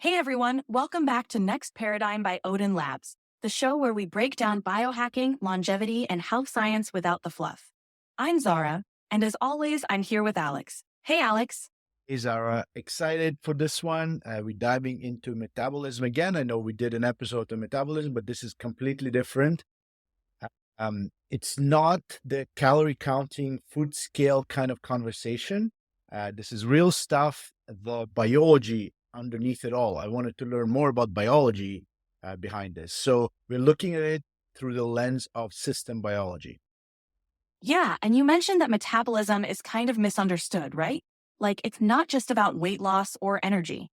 Hey everyone, welcome back to Next Paradigm by Odin Labs, the show where we break down biohacking, longevity, and health science without the fluff. I'm Zara, and as always, I'm here with Alex. Hey Alex. Hey Zara, excited for this one. We're diving into metabolism again. I know we did an episode on metabolism, but this is completely different. It's not the calorie counting, food scale kind of conversation. This is real stuff, the biology underneath it all. I wanted to learn more about biology behind this. So we're looking at it through the lens of system biology. Yeah, and you mentioned that metabolism is kind of misunderstood, right? Like it's not just about weight loss or energy.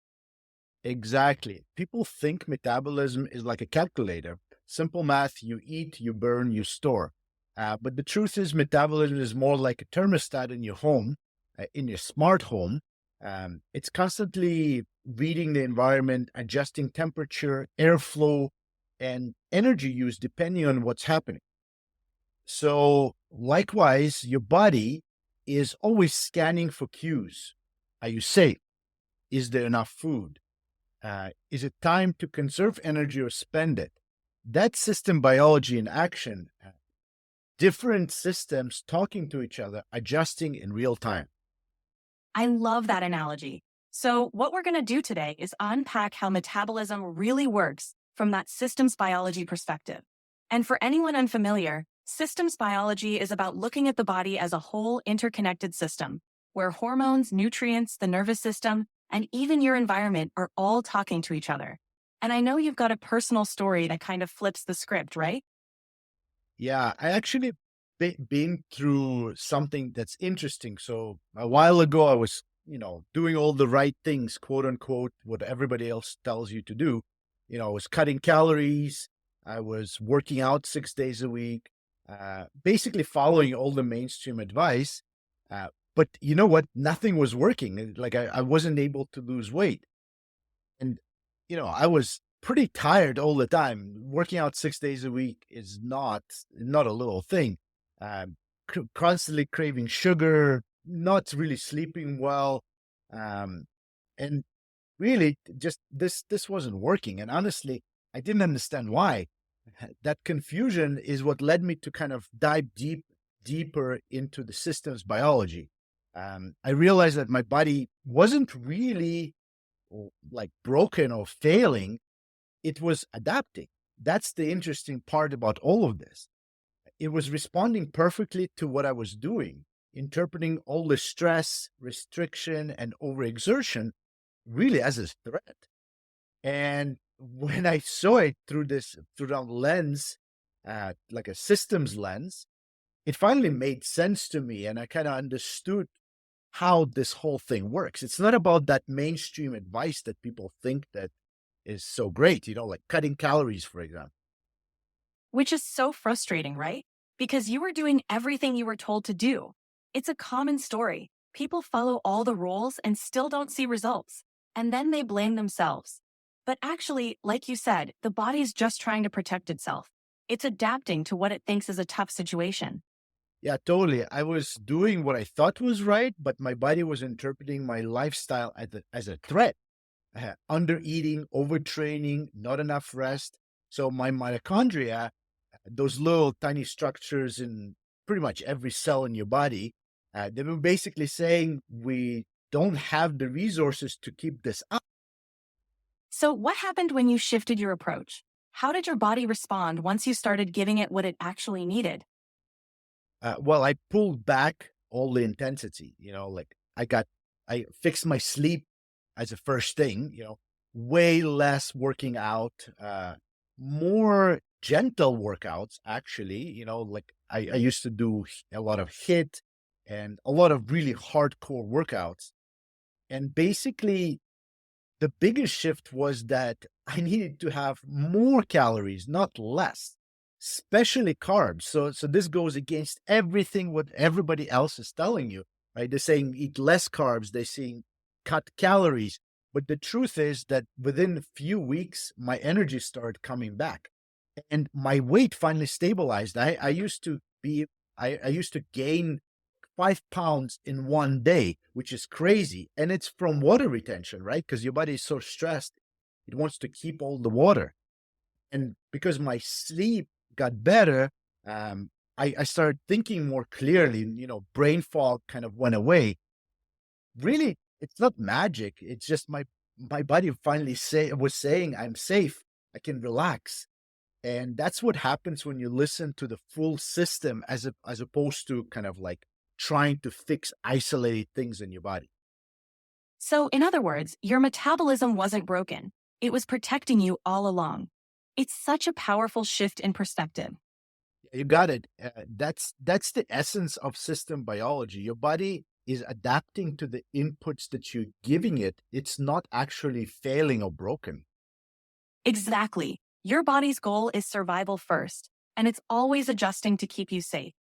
Exactly. People think metabolism is like a calculator. Simple math, you eat, you burn, you store. But the truth is, metabolism is more like a thermostat in your home, in your smart home. It's constantly reading the environment, adjusting temperature, airflow, and energy use depending on what's happening. So, likewise, your body is always scanning for cues. Are you safe? Is there enough food? Is it time to conserve energy or spend it? That's system biology in action. Different systems talking to each other, adjusting in real time. I love that analogy. So, what we're going to do today is unpack how metabolism really works from that systems biology perspective. And for anyone unfamiliar, systems biology is about looking at the body as a whole interconnected system, where hormones, nutrients, the nervous system, and even your environment are all talking to each other. And I know you've got a personal story that kind of flips the script, right? Yeah, I actually been through something that's interesting. So a while ago, I was, doing all the right things, quote unquote, what everybody else tells you to do. I was cutting calories. I was working out 6 days a week, basically following all the mainstream advice. But you know what? Nothing was working. Like I wasn't able to lose weight. And, I was pretty tired all the time. Working out 6 days a week is not a little thing. Constantly craving sugar, not really sleeping well, um, and really just this wasn't working. And honestly, I didn't understand why. That confusion is what led me to kind of dive deeper into the systems biology. I realized that my body wasn't really like broken or failing, it was adapting. That's the interesting part about all of this. It was responding perfectly to what I was doing, interpreting all the stress, restriction, and overexertion really as a threat. And when I saw it through that lens, like a systems lens, it finally made sense to me. And I kind of understood how this whole thing works. It's not about that mainstream advice that people think that is so great, like cutting calories, for example. Which is so frustrating, right? Because you were doing everything you were told to do. It's a common story. People follow all the rules and still don't see results. And then they blame themselves. But actually, like you said, the body's just trying to protect itself. It's adapting to what it thinks is a tough situation. Yeah, totally. I was doing what I thought was right, but my body was interpreting my lifestyle as a threat. Under eating, overtraining, not enough rest. So my mitochondria, those little tiny structures in pretty much every cell in your body, they were basically saying we don't have the resources to keep this up. So, what happened when you shifted your approach? How did your body respond once you started giving it what it actually needed? Well, I pulled back all the intensity, like I fixed my sleep as a first thing, way less working out, more gentle workouts, actually, like I used to do a lot of hit and a lot of really hardcore workouts. And basically, the biggest shift was that I needed to have more calories, not less, especially carbs. So this goes against everything what everybody else is telling you, right? They're saying eat less carbs, they're saying cut calories. But the truth is that within a few weeks, my energy started coming back and my weight finally stabilized. I used to gain 5 pounds in one day, which is crazy. And it's from water retention, right? Because your body is so stressed. It wants to keep all the water. And because my sleep got better, I started thinking more clearly, brain fog kind of went away. Really, it's not magic. It's just my body finally was saying I'm safe. I can relax. And that's what happens when you listen to the full system as opposed to kind of like trying to fix isolated things in your body. So, in other words, your metabolism wasn't broken. It was protecting you all along. It's such a powerful shift in perspective. You got it. That's the essence of system biology. Your body is adapting to the inputs that you're giving it. It's not actually failing or broken. Exactly. Your body's goal is survival first, and it's always adjusting to keep you safe.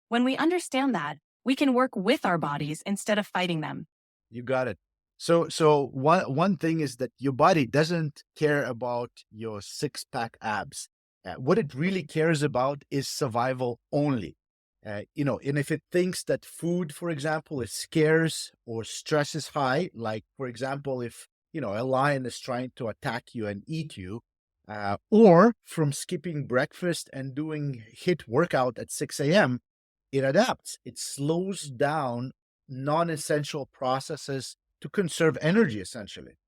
When we understand that, we can work with our bodies instead of fighting them. You got it. So one thing is that your body doesn't care about your six pack abs. What it really cares about is survival only. And if it thinks that food, for example, is scarce or stress is high, like for example, if a lion is trying to attack you and eat you, or from skipping breakfast and doing hit workout at 6 a.m., it adapts. It slows down non-essential processes to conserve energy, essentially.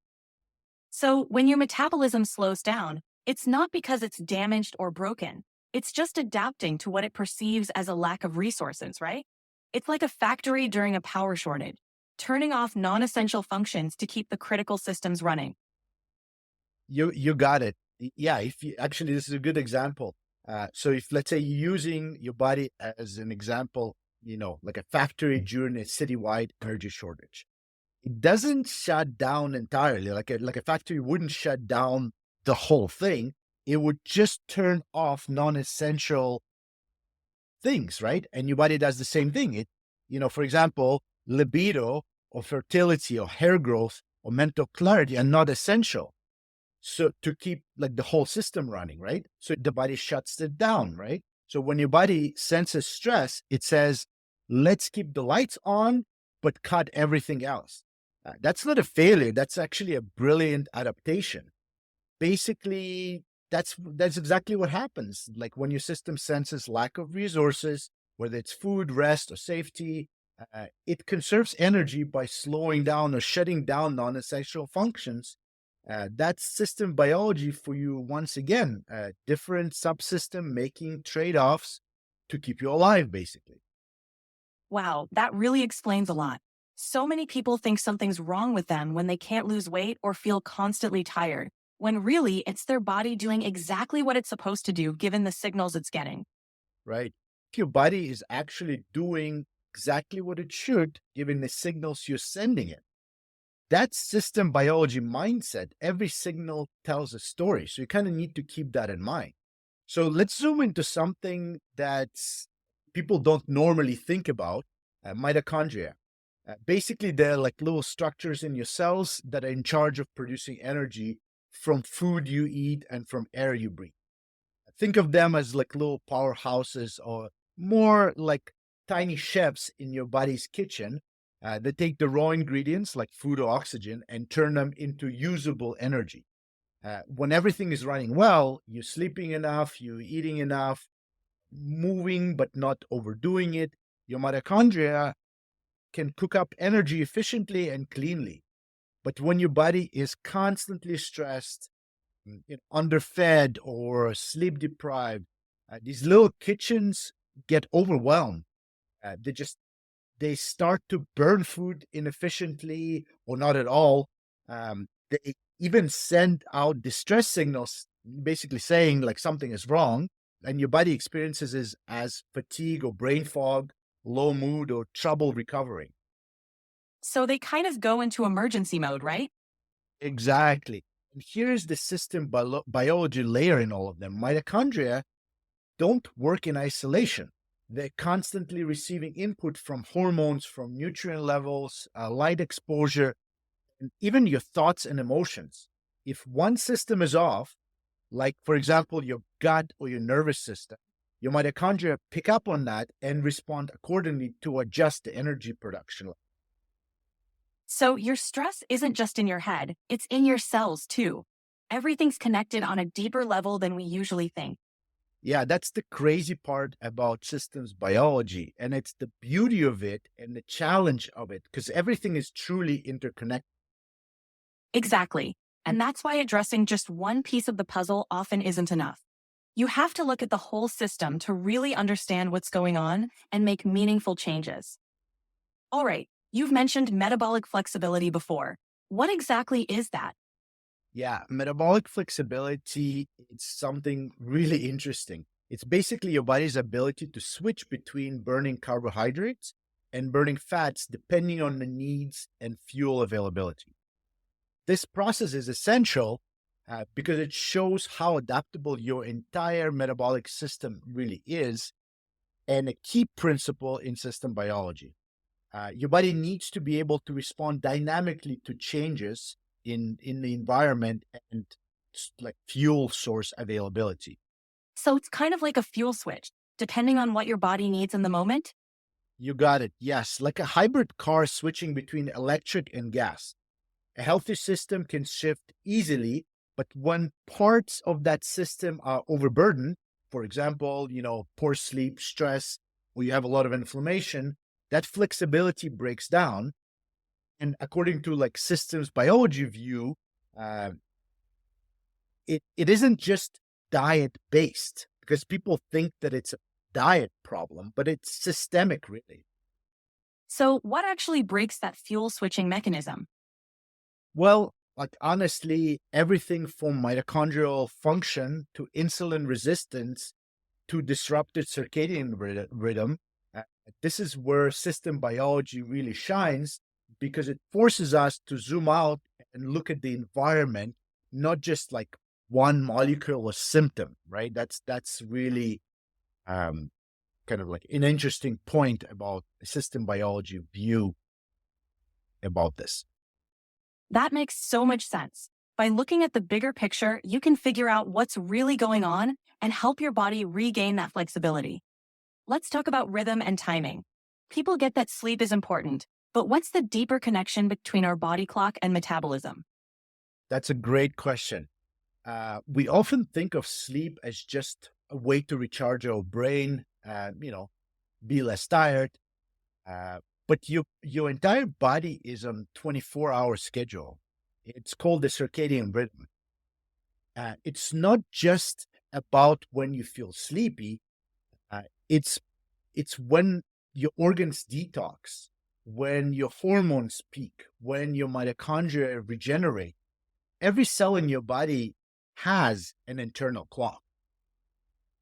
So, when your metabolism slows down, it's not because it's damaged or broken. It's just adapting to what it perceives as a lack of resources, right? It's like a factory during a power shortage, turning off non essential functions to keep the critical systems running. You got it. Yeah, if you actually, this is a good example. So if let's say you're using your body as an example, like a factory during a citywide energy shortage, it doesn't shut down entirely. Like a factory wouldn't shut down the whole thing. It would just turn off non-essential things, right? And your body does the same thing. For example, libido or fertility or hair growth or mental clarity are not essential. So to keep like the whole system running, right? So the body shuts it down, right? So when your body senses stress, it says, let's keep the lights on, but cut everything else. That's not a failure. That's actually a brilliant adaptation. Basically, that's exactly what happens. Like when your system senses lack of resources, whether it's food, rest, or safety, it conserves energy by slowing down or shutting down non-essential functions. That's system biology for you once again. Different subsystem making trade-offs to keep you alive, basically. Wow, that really explains a lot. So many people think something's wrong with them when they can't lose weight or feel constantly tired, when really it's their body doing exactly what it's supposed to do given the signals it's getting. Right? If your body is actually doing exactly what it should, given the signals you're sending it. That system biology mindset, every signal tells a story. So you kind of need to keep that in mind. So let's zoom into something that people don't normally think about, mitochondria. Basically, they're like little structures in your cells that are in charge of producing energy from food you eat and from air you breathe. Think of them as like little powerhouses or more like tiny chefs in your body's kitchen. They take the raw ingredients like food or oxygen and turn them into usable energy. When everything is running well, you're sleeping enough, you're eating enough, moving but not overdoing it. Your mitochondria can cook up energy efficiently and cleanly. But when your body is constantly stressed, underfed or sleep deprived, these little kitchens get overwhelmed. They start to burn food inefficiently or not at all. They even send out distress signals, basically saying like something is wrong, and your body experiences is as fatigue or brain fog, low mood, or trouble recovering. So they kind of go into emergency mode, right? Exactly. And here's the system biology layer in all of them. Mitochondria don't work in isolation. They're constantly receiving input from hormones, from nutrient levels, light exposure, and even your thoughts and emotions. If one system is off, like for example, your gut or your nervous system, your mitochondria pick up on that and respond accordingly to adjust the energy production. So your stress isn't just in your head, it's in your cells too. Everything's connected on a deeper level than we usually think. Yeah, that's the crazy part about systems biology. And it's the beauty of it and the challenge of it, because everything is truly interconnected. Exactly. And that's why addressing just one piece of the puzzle often isn't enough. You have to look at the whole system to really understand what's going on and make meaningful changes. All right, you've mentioned metabolic flexibility before. What exactly is that? Yeah, metabolic flexibility is something really interesting. It's basically your body's ability to switch between burning carbohydrates and burning fats depending on the needs and fuel availability. This process is essential because it shows how adaptable your entire metabolic system really is, and a key principle in system biology. Your body needs to be able to respond dynamically to changes in the environment and like fuel source availability. So it's kind of like a fuel switch, depending on what your body needs in the moment. You got it. Yes, like a hybrid car switching between electric and gas. A healthy system can shift easily, but when parts of that system are overburdened, for example, poor sleep, stress, or you have a lot of inflammation, that flexibility breaks down. And according to like systems biology view, uh, it isn't just diet based, because people think that it's a diet problem, but it's systemic, really. So, what actually breaks that fuel switching mechanism? Well, like honestly, everything from mitochondrial function to insulin resistance to disrupted circadian rhythm. Uh, this is where system biology really shines, because it forces us to zoom out and look at the environment, not just like one molecule or symptom, right? That's really um, kind of like an interesting point about system biology view about this. That makes so much sense. By looking at the bigger picture, you can figure out what's really going on and help your body regain that flexibility. Let's talk about rhythm and timing. People get that sleep is important, but what's the deeper connection between our body clock and metabolism? That's a great question. We often think of sleep as just a way to recharge our brain, be less tired. But your entire body is on 24-hour schedule. It's called the circadian rhythm. It's not just about when you feel sleepy. Uh, it's it's when your organs detox, when your hormones peak, when your mitochondria regenerate. Every cell in your body has an internal clock.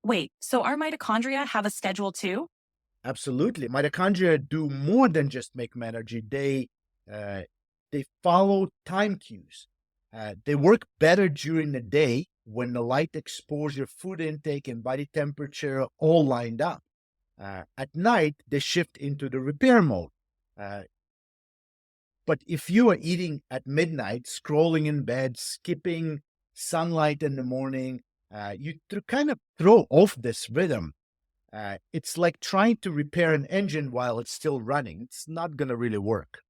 Wait, so our mitochondria have a schedule too? Absolutely. Mitochondria do more than just make energy. Uh, they follow time cues. They work better during the day when the light exposure, food intake, and body temperature are all lined up. At night, they shift into the repair mode. Uh, but if you are eating at midnight, scrolling in bed, skipping sunlight in the morning, kind of throw off this rhythm. It's like trying to repair an engine while it's still running. It's not going to really work.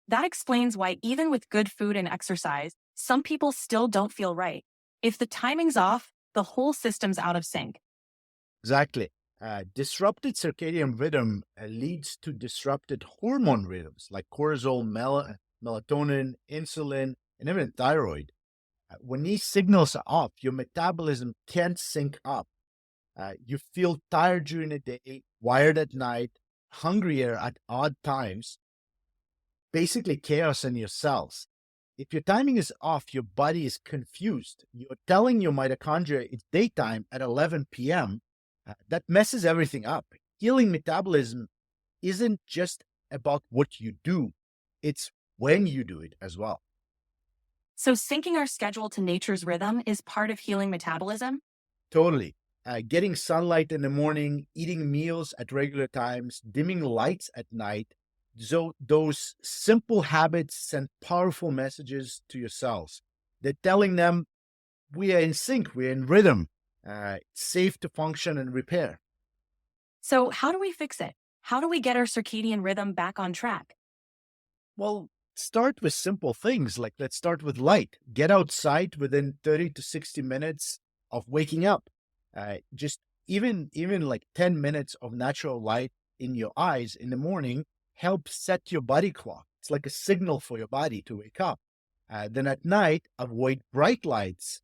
That explains why, even with good food and exercise, some people still don't feel right. If the timing's off, the whole system's out of sync. Exactly. Disrupted circadian rhythm leads to disrupted hormone rhythms like cortisol, melatonin, insulin, and even thyroid. When these signals are off, your metabolism can't sync up. You feel tired during the day, wired at night, hungrier at odd times, basically chaos in your cells. If your timing is off, your body is confused. You're telling your mitochondria it's daytime at 11 p.m. That messes everything up. Healing metabolism isn't just about what you do, it's when you do it as well. So, syncing our schedule to nature's rhythm is part of healing metabolism? Totally. Getting sunlight in the morning, eating meals at regular times, dimming lights at night. So those simple habits send powerful messages to your cells. They're telling them we are in sync, we're in rhythm, it's safe to function and repair. So, how do we fix it? How do we get our circadian rhythm back on track? Well, start with simple things like let's start with light. Get outside within 30 to 60 minutes of waking up. Just even like 10 minutes of natural light in your eyes in the morning helps set your body clock. It's like a signal for your body to wake up. Then at night, avoid bright lights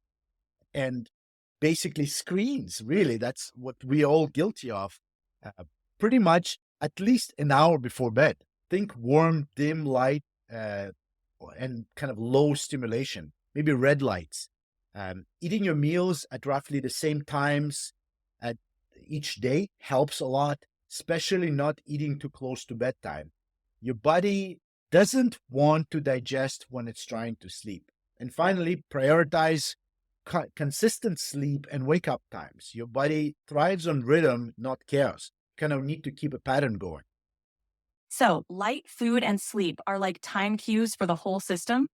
and basically screens. Really, that's what we all guilty of. Uh, Pretty much at least an hour before bed. Think warm, dim light, uh, and kind of low stimulation, maybe red lights. Eating your meals at roughly the same times at each day helps a lot, especially not eating too close to bedtime. Your body doesn't want to digest when it's trying to sleep. And finally, prioritize consistent sleep and wake up times. Your body thrives on rhythm, not chaos. Kind of need to keep a pattern going. So, light, food, and sleep are like time cues for the whole system.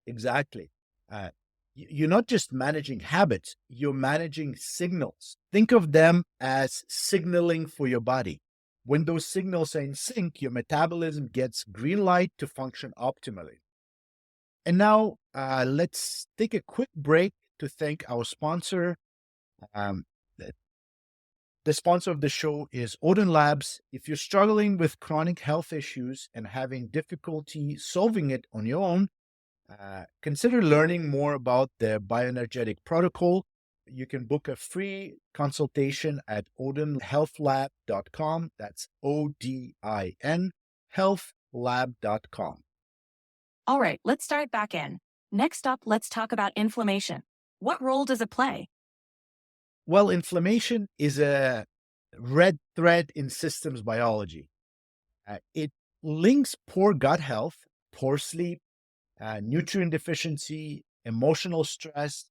Exactly. Uh, you're not just managing habits, you're managing signals. Think of them as signaling for your body. When those signals are in sync, your metabolism gets green light to function optimally. And now let's take a quick break to thank our sponsor. Um, the the sponsor of the show is Odin Labs. If you're struggling with chronic health issues and having difficulty solving it on your own, consider learning more about the bioenergetic protocol. You can book a free consultation at odinhealthlab.com. That's ODIN healthlab.com. All right, let's start back in. Next up, let's talk about inflammation. What role does it play? Well, inflammation is a red thread in systems biology. It links poor gut health, poor sleep, nutrient deficiency, emotional stress.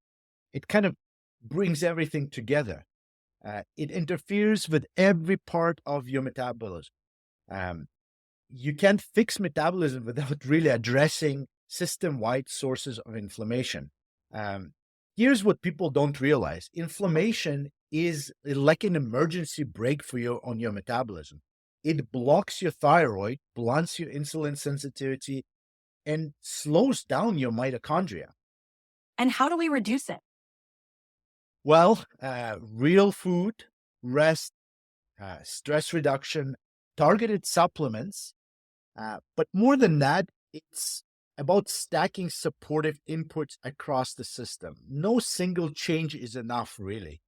It kind of brings everything together. It interferes with every part of your metabolism. Um, you can't fix metabolism without really addressing system wide sources of inflammation. Um, Here's what people don't realize: inflammation is like an emergency brake for your on your metabolism. It blocks your thyroid, blunts your insulin sensitivity, and slows down your mitochondria. And how do we reduce it? Well, real food, rest, stress reduction, targeted supplements. But more than that, it's about stacking supportive inputs across the system. No single change is enough, really.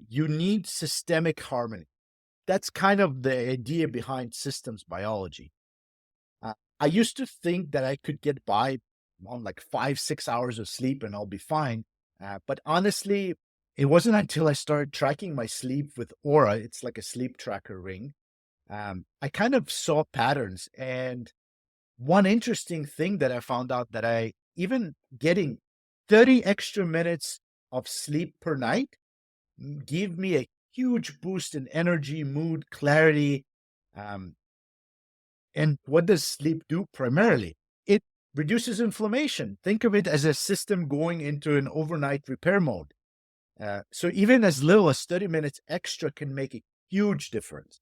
You need systemic harmony. That's kind of the idea behind systems biology. I used to think that I could get by on like 5, 6 hours of sleep and I'll be fine. But honestly, it wasn't until I started tracking my sleep with Aura, it's like a sleep tracker ring. I kind of saw patterns. And one interesting thing that I found out that I even getting 30 extra minutes of sleep per night give me a huge boost in energy, mood, clarity. Um, and what does sleep do primarily? It reduces inflammation. Think of it as a system going into an overnight repair mode. So even as little as 30 minutes extra can make a huge difference.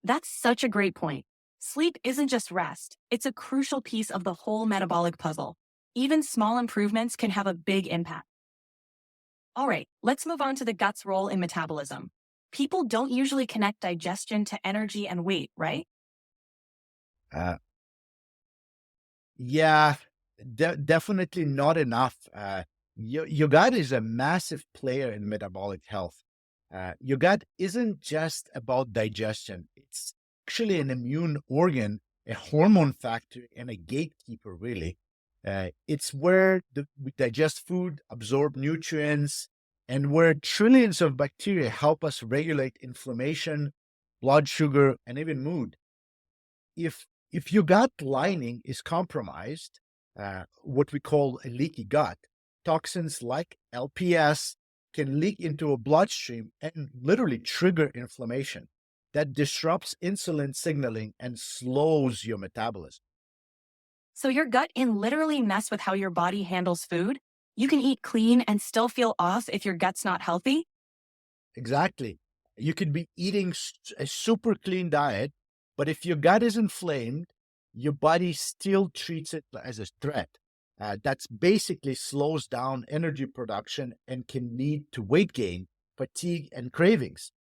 That's such a great point. Sleep isn't just rest, it's a crucial piece of the whole metabolic puzzle. Even small improvements can have a big impact. All right, let's move on to the gut's role in metabolism. People don't usually connect digestion to energy and weight, right? Uh, yeah, definitely not enough. Your gut is a massive player in metabolic health. Your gut isn't just about digestion, it's actually an immune organ, a hormone factory, and a gatekeeper, really. It's where we digest food, absorb nutrients, and where trillions of bacteria help us regulate inflammation, blood sugar, and even mood. If your gut lining is compromised, what we call a leaky gut, toxins like LPS can leak into a bloodstream and literally trigger inflammation that disrupts insulin signaling and slows your metabolism. So your gut can literally mess with how your body handles food. You can eat clean and still feel off if your gut's not healthy. Exactly. You could be eating a super clean diet, but if your gut is inflamed, your body still treats it as a threat. That's basically slows down energy production and can lead to weight gain, fatigue, and cravings.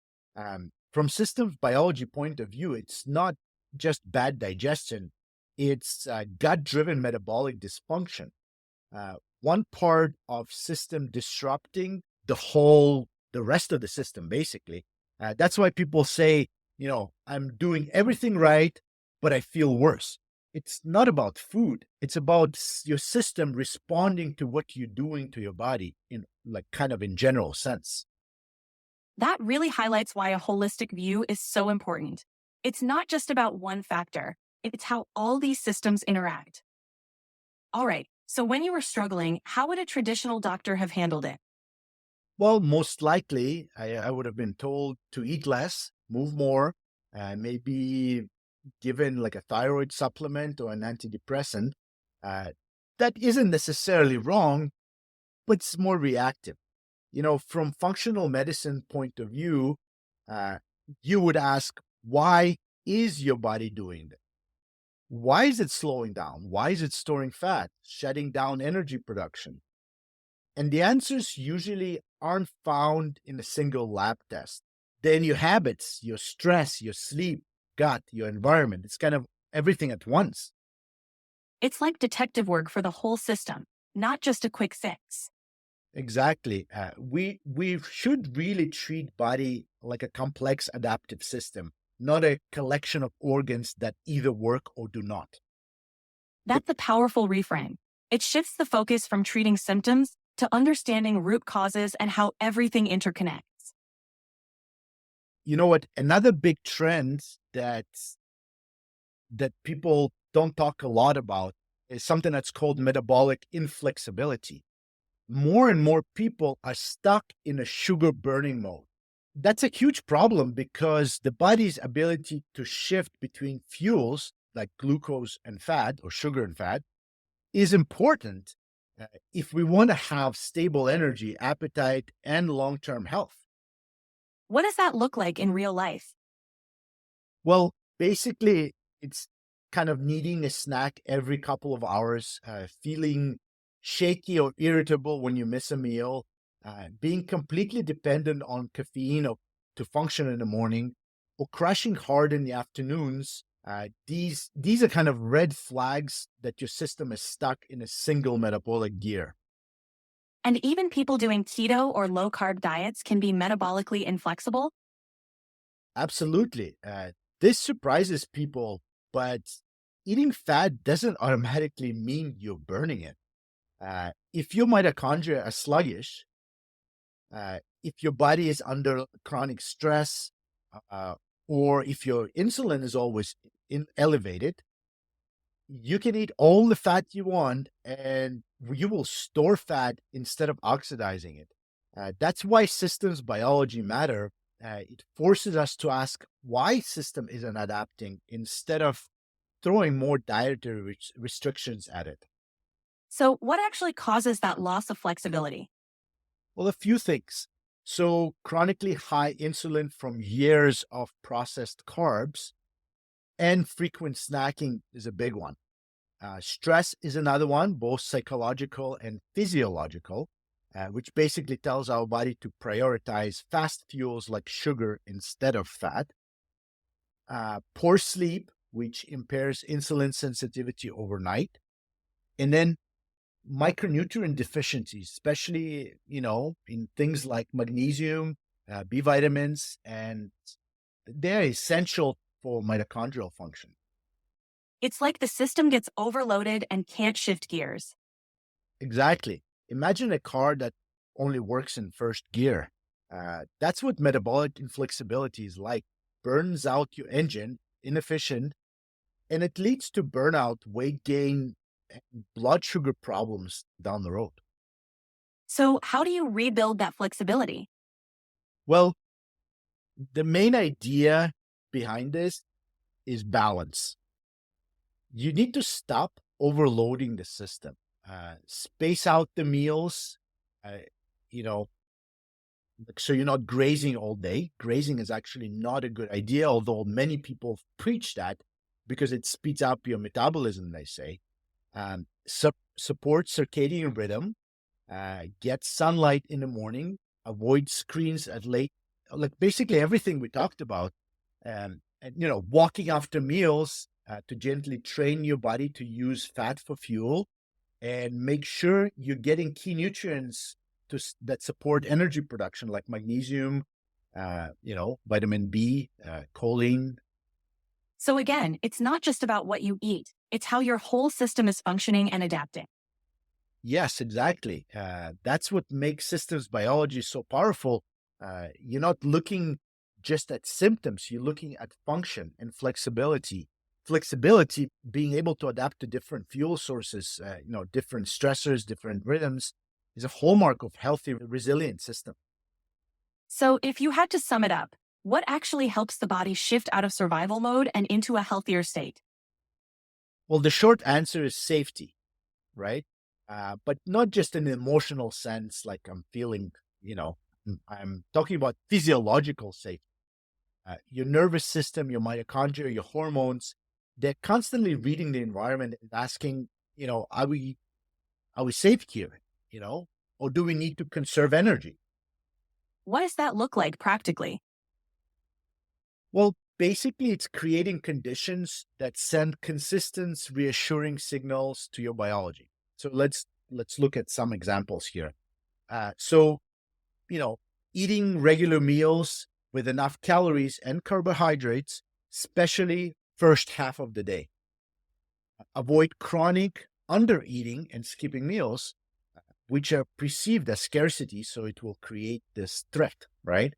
From systems biology point of view, it's not just bad digestion; it's gut-driven metabolic dysfunction. One part of system disrupting the rest of the system, basically. That's why people say, I'm doing everything right, but I feel worse. It's not about food. It's about your system responding to what you're doing to your body in like kind of in general sense. That really highlights why a holistic view is so important. It's not just about one factor, it's how all these systems interact. All right, so when you were struggling, how would a traditional doctor have handled it? Well, most likely, I would have been told to eat less, move more, and maybe given like a thyroid supplement or an antidepressant. Uh, that isn't necessarily wrong, but it's more reactive. From functional medicine point of view, uh, you would ask, why is your body doing that? Why is it slowing down? Why is it storing fat, shutting down energy production? And the answers usually aren't found in a single lab test. They're in your habits, your stress, your sleep, gut, your environment. It's kind of everything at once. It's like detective work for the whole system, not just a quick fix. Exactly. We should really treat body like a complex adaptive system, not a collection of organs that either work or do not. That's a powerful reframe. It shifts the focus from treating symptoms to understanding root causes and how everything interconnects. You know what? Another big trend that people don't talk a lot about is something that's called metabolic inflexibility. More and more people are stuck in a sugar burning mode. That's a huge problem because the body's ability to shift between fuels like glucose and fat or sugar and fat is important if we want to have stable energy, appetite, and long term health. What does that look like in real life? Well, basically, it's kind of needing a snack every couple of hours, feeling shaky or irritable when you miss a meal, being completely dependent on caffeine to function in the morning, or crashing hard in the afternoons. These are kind of red flags that your system is stuck in a single metabolic gear. And even people doing keto or low carb diets can be metabolically inflexible. Absolutely. This surprises people, but eating fat doesn't automatically mean you're burning it. If your mitochondria are sluggish, if your body is under chronic stress, uh, or if your insulin is always elevated, you can eat all the fat you want and you will store fat instead of oxidizing it. That's why systems biology matter. It forces us to ask why system isn't adapting instead of throwing more dietary restrictions at it. So, what actually causes that loss of flexibility? Well, a few things. So, chronically high insulin from years of processed carbs and frequent snacking is a big one. Stress is another one, both psychological and physiological, which basically tells our body to prioritize fast fuels like sugar instead of fat. Poor sleep, which impairs insulin sensitivity overnight. And then micronutrient deficiencies, especially, in things like magnesium, B vitamins, and they're essential for mitochondrial function. It's like the system gets overloaded and can't shift gears. Exactly. Imagine a car that only works in first gear. That's what metabolic inflexibility is like. Burns out your engine, inefficient, and it leads to burnout, weight gain, and blood sugar problems down the road. So, how do you rebuild that flexibility? Well, the main idea behind this is balance. You need to stop overloading the system, space out the meals, uh, you know, like, so you're not grazing all day. Grazing is actually not a good idea, although many people preach that. because it speeds up your metabolism, they say. Support circadian rhythm, get sunlight in the morning, avoid screens at late, like basically everything we talked about. And walking after meals to gently train your body to use fat for fuel, and make sure you're getting key nutrients that support energy production, like magnesium, vitamin B, choline. So again, it's not just about what you eat, it's how your whole system is functioning and adapting. Yes, exactly. That's what makes systems biology so powerful. You're not looking just at symptoms, you're looking at function and flexibility. Flexibility, being able to adapt to different fuel sources, different stressors, different rhythms, is a hallmark of healthy, resilient system. So if you had to sum it up, what actually helps the body shift out of survival mode and into a healthier state? Well, the short answer is safety, right? But not just in an emotional sense, like I'm feeling, I'm talking about physiological safety. Your nervous system, your mitochondria, your hormones, they're constantly reading the environment and asking, are we safe here? You know, or do we need to conserve energy? What does that look like practically? Well, basically, it's creating conditions that send consistent, reassuring signals to your biology. So let's look at some examples here. So you know, eating regular meals with enough calories and carbohydrates, especially first half of the day. Avoid chronic undereating and skipping meals, which are perceived as scarcity, so it will create this threat, right?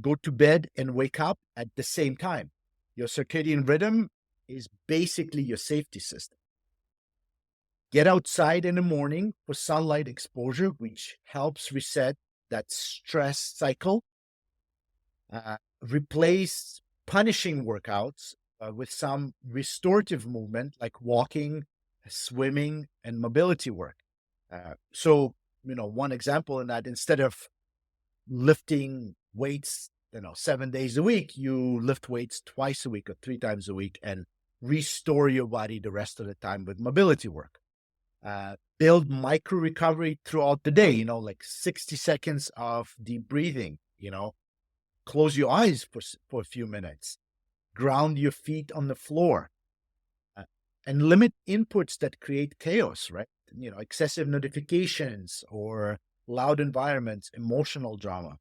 Go to bed and wake up at the same time. Your circadian rhythm is basically your safety system. Get outside in the morning for sunlight exposure, which helps reset that stress cycle. Replace punishing workouts with some restorative movement like walking, swimming, and mobility work. One example in that, instead of lifting weights, 7 days a week, you lift weights twice a week or 3 times a week and restore your body the rest of the time with mobility work. Build micro recovery throughout the day, like 60 seconds of deep breathing, close your eyes for a few minutes, ground your feet on the floor, and limit inputs that create chaos, right? Excessive notifications or loud environments, emotional drama,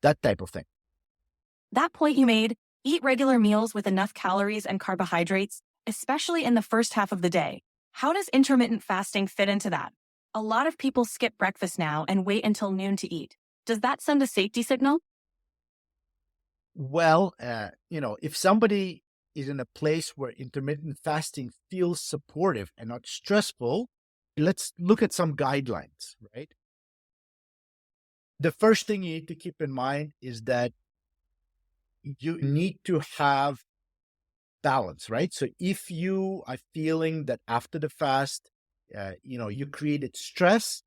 that type of thing. That point you made, eat regular meals with enough calories and carbohydrates, especially in the first half of the day. How does intermittent fasting fit into that? A lot of people skip breakfast now and wait until noon to eat. Does that send a safety signal? Well, if somebody is in a place where intermittent fasting feels supportive and not stressful, let's look at some guidelines, right? The first thing you need to keep in mind is that you need to have balance, right? So if you are feeling that after the fast, you created stress,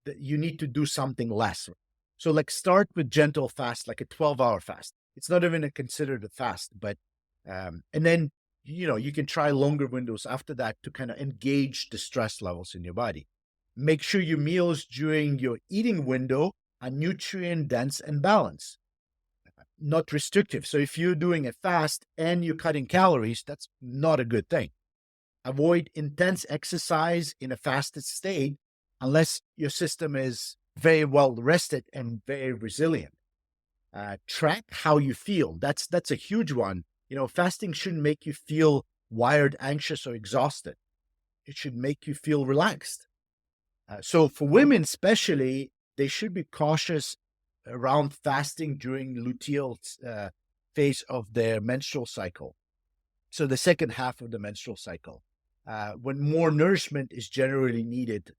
that you need to do something less. So like start with gentle fast, like a 12-hour fast. It's not even considered a fast, but and then you can try longer windows after that to kind of engage the stress levels in your body. Make sure your meals during your eating window are nutrient dense and balanced, not restrictive. So if you're doing a fast and you're cutting calories, that's not a good thing. Avoid intense exercise in a fasted state unless your system is very well rested and very resilient. Track how you feel. That's a huge one. Fasting shouldn't make you feel wired, anxious, or exhausted. It should make you feel relaxed. So for women, especially, they should be cautious around fasting during luteal phase of their menstrual cycle. So the second half of the menstrual cycle, when more nourishment is generally needed,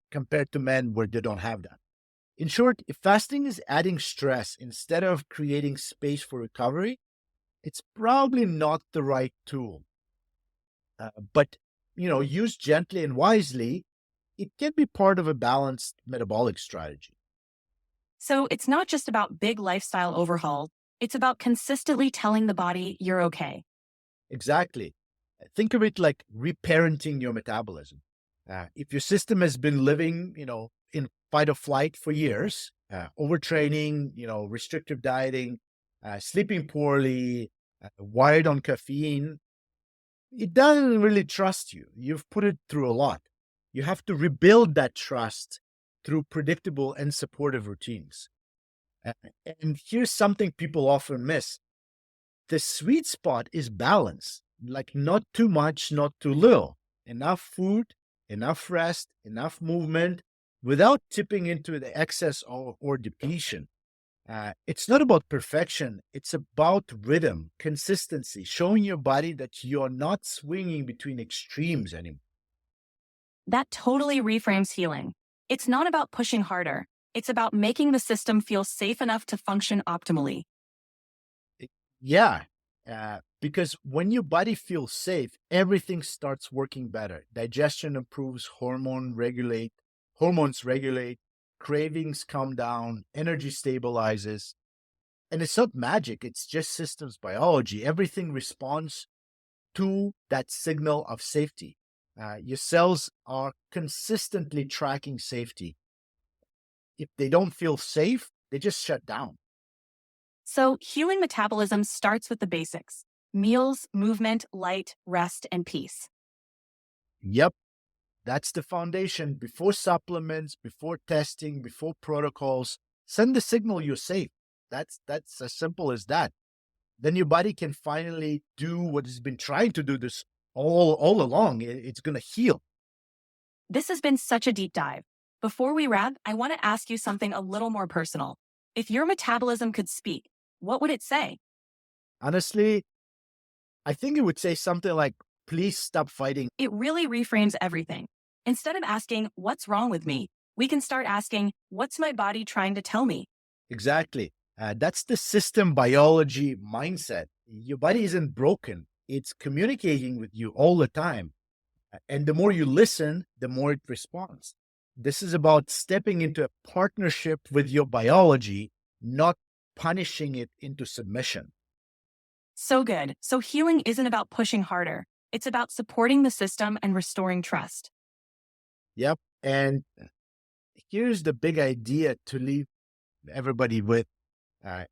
compared to men where they don't have that. In short, if fasting is adding stress instead of creating space for recovery, it's probably not the right tool. But, used gently and wisely, it can be part of a balanced metabolic strategy. So it's not just about big lifestyle overhaul, it's about consistently telling the body you're okay. Exactly. Think of it like reparenting your metabolism. If your system has been living, in fight or flight for years, overtraining, restrictive dieting, sleeping poorly, wired on caffeine, it doesn't really trust you. You've put it through a lot. You have to rebuild that trust through predictable and supportive routines. A- And here's something people often miss: the sweet spot is balance, like not too much, not too little. Enough food, enough rest, enough movement without tipping into the excess or depletion. It's not about perfection, it's about rhythm, consistency, showing your body that you're not swinging between extremes anymore. That totally reframes healing. It's not about pushing harder, it's about making the system feel safe enough to function optimally. It- Yeah, because when your body feels safe, everything starts working better. Digestion improves, hormones regulate, cravings come down, energy stabilizes. And it's not magic, it's just systems biology. Everything responds to that signal of safety. Your cells are consistently tracking safety. If they don't feel safe, they just shut down. So, healing metabolism starts with the basics: meals, movement, light, rest, and peace. Yep, that's the foundation. Before supplements, before testing, before protocols, send the signal you're safe. That's as simple as that. Then your body can finally do what it's been trying to do this all along. It's gonna heal. This has been such a deep dive. Before we wrap, I want to ask you something a little more personal. If your metabolism could speak, what would it say? Honestly, I think it would say something like, please stop fighting. It really reframes everything. Instead of asking, "What's wrong with me?" we can start asking, "What's my body trying to tell me?" Exactly. That's the system biology mindset. Your body isn't broken. It's communicating with you all the time. And the more you listen, the more it responds. This is about stepping into a partnership with your biology, not punishing it into submission. So good. So, healing isn't about pushing harder, it's about supporting the system and restoring trust. Yep. And here's the big idea to leave everybody with: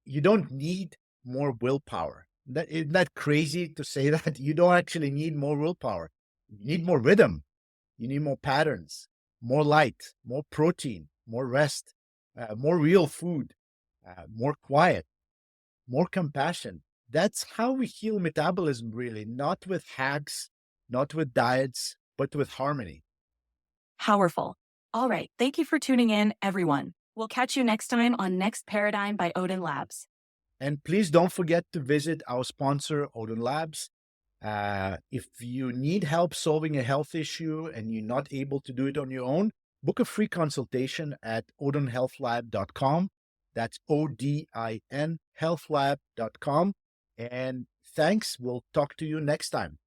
you don't need more willpower. Isn't that crazy to say that? You don't actually need more willpower. You need more rhythm. You need more patterns, more light, more protein, more rest, more real food, more quiet, more compassion. That's how we heal metabolism, really, not with hacks, not with diets, but with harmony. Powerful. All right. Thank you for tuning in, everyone. We'll catch you next time on Next Paradigm by Odin Labs. And please don't forget to visit our sponsor, Odin Labs. If you need help solving a health issue and you're not able to do it on your own, book a free consultation at odinhealthlab.com. That's ODIN healthlab.com. And thanks. We'll talk to you next time.